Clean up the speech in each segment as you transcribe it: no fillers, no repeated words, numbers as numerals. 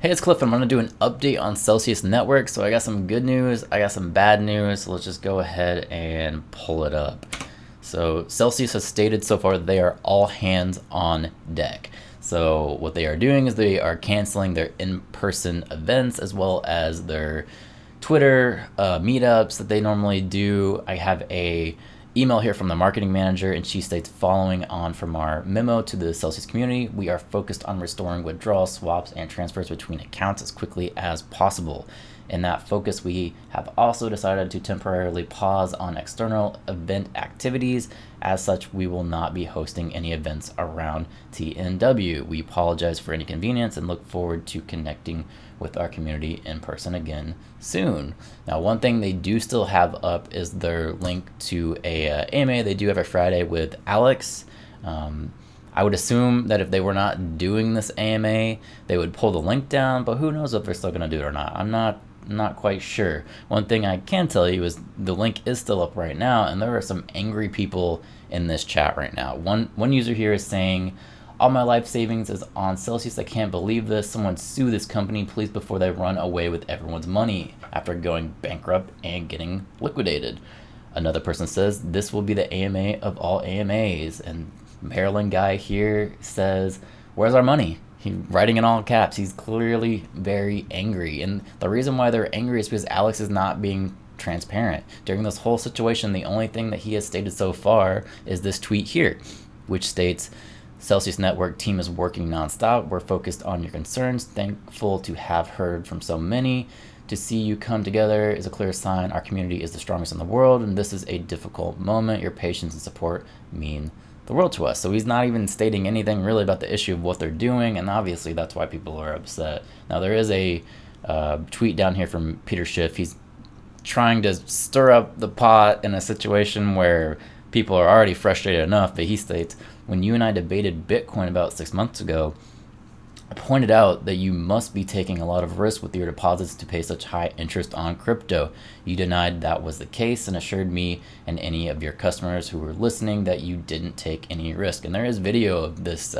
Hey, it's Cliff. I'm going to do an update on Celsius Network. So I got some good news, I got some bad news. So let's just go ahead and pull it up. So Celsius has stated so far that they are all hands on deck. So what they are doing is they are canceling their in-person events as well as their Twitter meetups that they normally do. I have a email here from the marketing manager, and she states, following on from our memo to the Celsius community, we are focused on restoring withdrawals, swaps, and transfers between accounts as quickly as possible. In that focus, we have also decided to temporarily pause on external event activities. As such, we will not be hosting any events around TNW. We apologize for any inconvenience and look forward to connecting with our community in person again soon. Now, one thing they do still have up is their link to a AMA they do every Friday with Alex. I would assume that if they were not doing this AMA, they would pull the link down, but who knows if they're still going to do it or not. I'm not quite sure. One thing I can tell you is the link is still up right now, and there are some angry people in this chat right now. One user here is saying, all my life savings is on Celsius. I can't believe this. Someone sue this company, please, before they run away with everyone's money after going bankrupt and getting liquidated. Another person says, this will be the AMA of all AMAs. And Maryland guy here says, where's our money? He's writing in all caps. He's clearly very angry. And the reason why they're angry is because Alex is not being transparent. During this whole situation, the only thing that he has stated so far is this tweet here, which states, Celsius Network team is working nonstop. We're focused on your concerns. Thankful to have heard from so many. To see you come together is a clear sign our community is the strongest in the world, and this is a difficult moment. Your patience and support mean the world to us. So he's not even stating anything really about the issue of what they're doing, and obviously that's why people are upset. Now, there is a tweet down here from Peter Schiff. He's trying to stir up the pot in a situation where people are already frustrated enough, but he states, when you and I debated Bitcoin about 6 months ago, I pointed out that you must be taking a lot of risk with your deposits to pay such high interest on crypto. You denied that was the case and assured me and any of your customers who were listening that you didn't take any risk. And there is video of this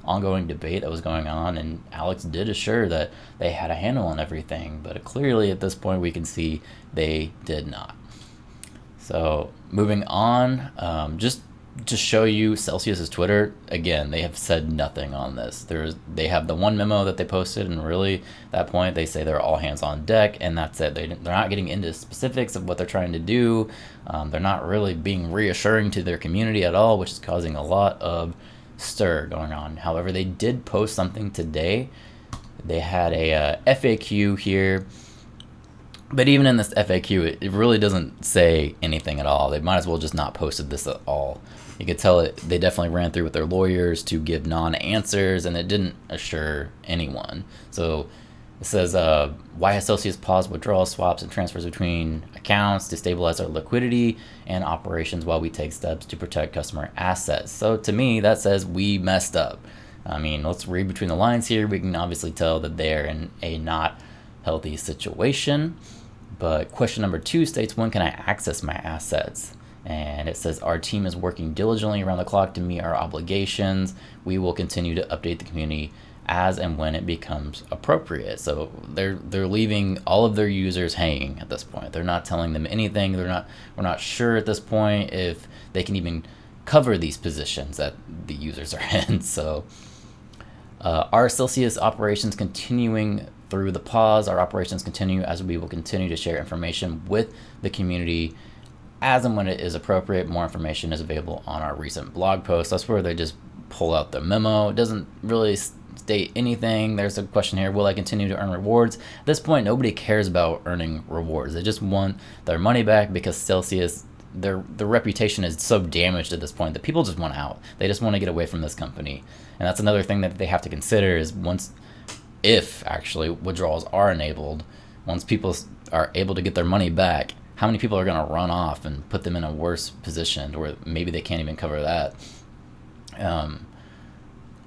ongoing debate that was going on, and Alex did assure that they had a handle on everything, but clearly at this point we can see they did not. So moving on, just to show you Celsius's Twitter, again, they have said nothing on this. They have the one memo that they posted, and really at that point they say they're all hands on deck, and that's it. They're not getting into specifics of what they're trying to do. They're not really being reassuring to their community at all, which is causing a lot of stir going on. However, they did post something today. They had a FAQ here. But even in this FAQ, it really doesn't say anything at all. They might as well just not posted this at all. You could tell they definitely ran through with their lawyers to give non-answers, and it didn't assure anyone. So it says, why has Celsius paused withdrawals, swaps, and transfers between accounts to stabilize our liquidity and operations while we take steps to protect customer assets? So to me, that says we messed up. I mean, let's read between the lines here. We can obviously tell that they're in a not healthy situation. But question number 2 states, when can I access my assets? And it says, our team is working diligently around the clock to meet our obligations. We will continue to update the community as and when it becomes appropriate. So they're leaving all of their users hanging at this point. They're not telling them anything. We're not sure at this point if they can even cover these positions that the users are in. So our Celsius operations continuing through the pause. Our operations continue as we will continue to share information with the community as and when it is appropriate. More information is available on our recent blog post. That's where they just pull out the memo. It doesn't really state anything. There's a question here, will I continue to earn rewards? At this point, nobody cares about earning rewards. They just want their money back because Celsius, their reputation is so damaged at this point that people just want out. They just want to get away from this company. And that's another thing that they have to consider is if actually withdrawals are enabled, once people are able to get their money back, how many people are going to run off and put them in a worse position where maybe they can't even cover that?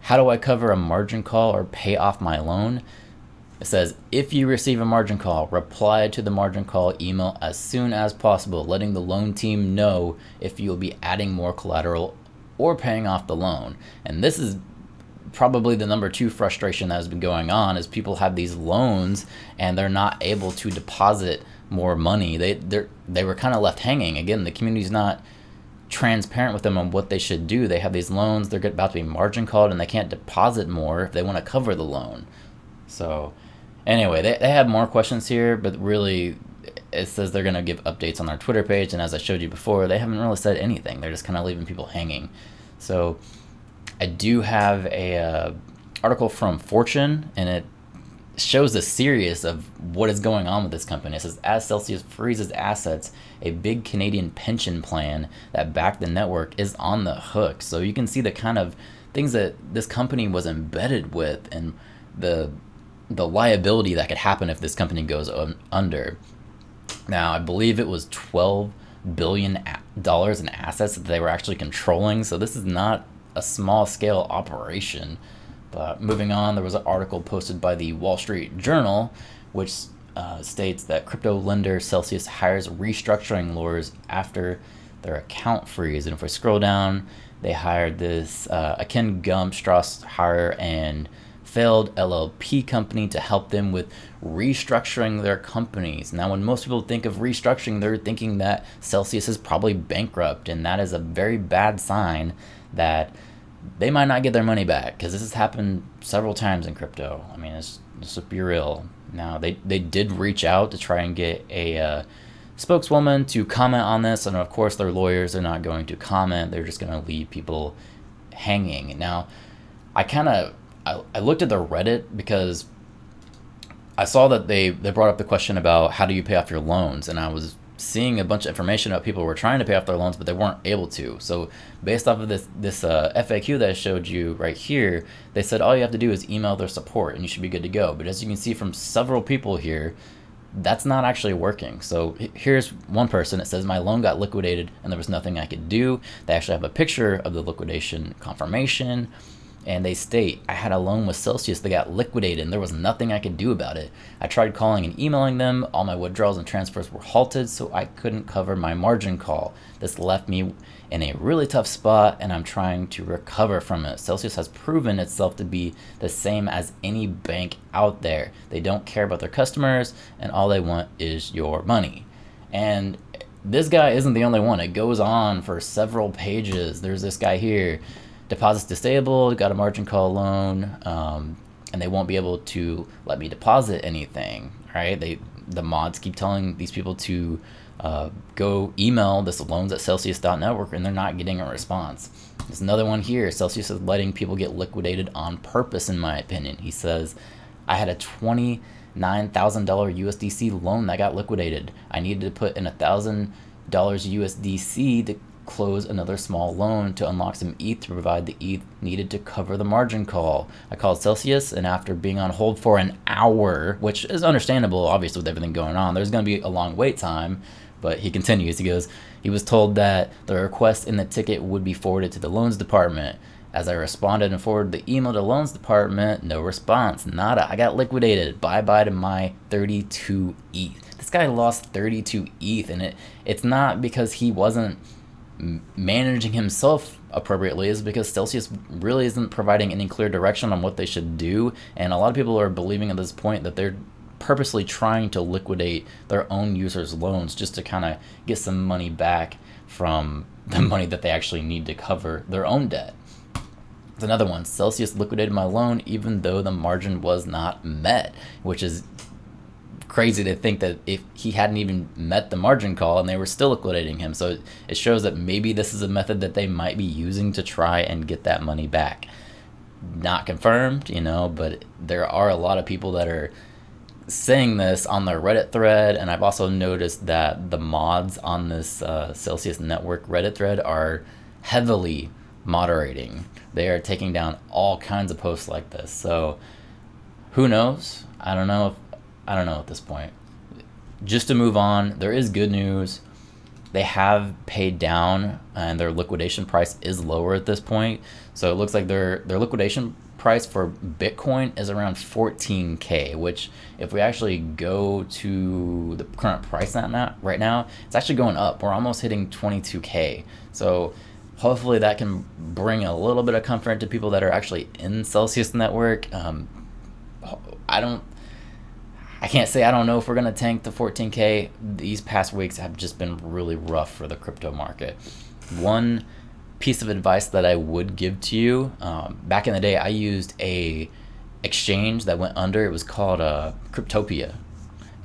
How do I cover a margin call or pay off my loan? It says, if you receive a margin call, reply to the margin call email as soon as possible, letting the loan team know if you'll be adding more collateral or paying off the loan. And this is probably the number two frustration that has been going on is people have these loans and they're not able to deposit more money. They were kind of left hanging. Again, the community's not transparent with them on what they should do. They have these loans, they're about to be margin called, and they can't deposit more if they want to cover the loan. So anyway, they have more questions here, but really it says they're going to give updates on their Twitter page, and as I showed you before, they haven't really said anything. They're just kind of leaving people hanging. So I do have a article from Fortune, and it shows the serious of what is going on with this company. It says, as Celsius freezes assets, a big Canadian pension plan that backed the network is on the hook. So you can see the kind of things that this company was embedded with and the liability that could happen if this company goes under. Now, I believe it was $12 billion in assets that they were actually controlling. So this is not a small scale operation. But moving on, there was an article posted by the Wall Street Journal, which states that crypto lender Celsius hires restructuring lawyers after their account freeze. And if we scroll down, they hired this Ken Gumstrass hire and failed LLP company to help them with restructuring their companies. Now, when most people think of restructuring, they're thinking that Celsius is probably bankrupt, and that is a very bad sign that they might not get their money back, because this has happened several times in crypto. I mean, let's be real. Now, they did reach out to try and get a spokeswoman to comment on this, and of course their lawyers are not going to comment. They're just going to leave people hanging. Now, I looked at the Reddit because I saw that they brought up the question about how do you pay off your loans, and I was seeing a bunch of information about people who were trying to pay off their loans, but they weren't able to. So based off of this FAQ that I showed you right here, they said all you have to do is email their support and you should be good to go. But as you can see from several people here, that's not actually working. So here's one person. It says my loan got liquidated and there was nothing I could do. They actually have a picture of the liquidation confirmation. And they state, I had a loan with Celsius that got liquidated and there was nothing I could do about it. I tried calling and emailing them. All my withdrawals and transfers were halted, so I couldn't cover my margin call. This left me in a really tough spot and I'm trying to recover from it. Celsius has proven itself to be the same as any bank out there. They don't care about their customers and all they want is your money. And this guy isn't the only one. It goes on for several pages. There's this guy here. Deposits disabled, got a margin call loan, and they won't be able to let me deposit anything, right? The mods keep telling these people to go email this loans at Celsius.network, and they're not getting a response. There's another one here. Celsius is letting people get liquidated on purpose, in my opinion. He says, I had a $29,000 USDC loan that got liquidated. I needed to put in $1,000 USDC to close another small loan to unlock some ETH to provide the ETH needed to cover the margin call. I called Celsius, and after being on hold for an hour, which is understandable, obviously with everything going on, there's going to be a long wait time, but he continues. He goes, he was told that the request in the ticket would be forwarded to the loans department. As I responded and forwarded the email to the loans department, no response, nada. I got liquidated. Bye-bye to my 32 ETH. This guy lost 32 ETH, and it's not because he wasn't managing himself appropriately, is because Celsius really isn't providing any clear direction on what they should do, and a lot of people are believing at this point that they're purposely trying to liquidate their own users' loans just to kind of get some money back from the money that they actually need to cover their own debt. There's another one. Celsius liquidated my loan even though the margin was not met, which is crazy to think that if he hadn't even met the margin call and they were still liquidating him. So it shows that maybe this is a method that they might be using to try and get that money back. Not confirmed, but there are a lot of people that are saying this on their Reddit thread, and I've also noticed that the mods on this Celsius network Reddit thread are heavily moderating. They are taking down all kinds of posts like this. So who knows? I don't know at this point. Just to move on, there is good news. They have paid down and their liquidation price is lower at this point. So it looks like their liquidation price for Bitcoin is around 14K, which if we actually go to the current price right now, it's actually going up. We're almost hitting 22K. So hopefully that can bring a little bit of comfort to people that are actually in Celsius network. I can't say I don't know if we're gonna tank to 14K. These past weeks have just been really rough for the crypto market. One piece of advice that I would give to you, back in the day, I used a exchange that went under. It was called Cryptopia,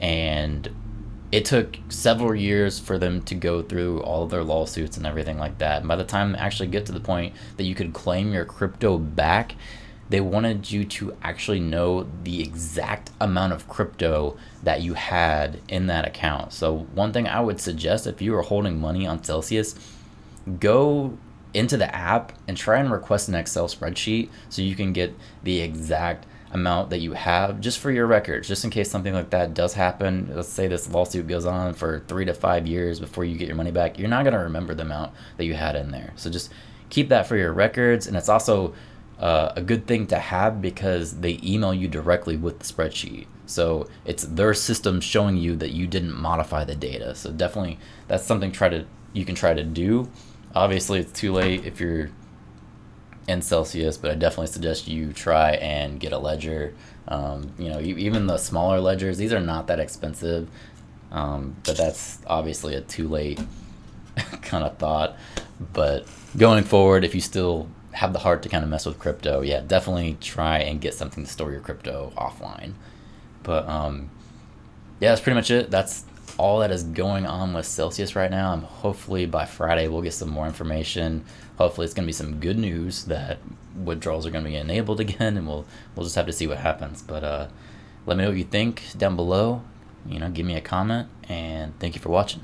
and it took several years for them to go through all of their lawsuits and everything like that. And by the time they actually get to the point that you could claim your crypto back, they wanted you to actually know the exact amount of crypto that you had in that account. So one thing I would suggest, if you are holding money on Celsius, go into the app and try and request an Excel spreadsheet so you can get the exact amount that you have, just for your records, just in case something like that does happen. Let's say this lawsuit goes on for 3 to 5 years before you get your money back. You're not going to remember the amount that you had in there. So just keep that for your records. And it's also a good thing to have because they email you directly with the spreadsheet. So it's their system showing you that you didn't modify the data. So definitely that's something you can try to do. Obviously, it's too late if you're in Celsius, but I definitely suggest you try and get a ledger. Even the smaller ledgers, these are not that expensive, but that's obviously a too late kind of thought. But going forward, if you still have the heart to kind of mess with crypto, yeah, definitely try and get something to store your crypto offline. But yeah, that's pretty much it. That's all that is going on with Celsius right now. And hopefully by Friday we'll get some more information. Hopefully it's going to be some good news that withdrawals are going to be enabled again, and we'll just have to see what happens. But let me know what you think down below. Give me a comment, and thank you for watching.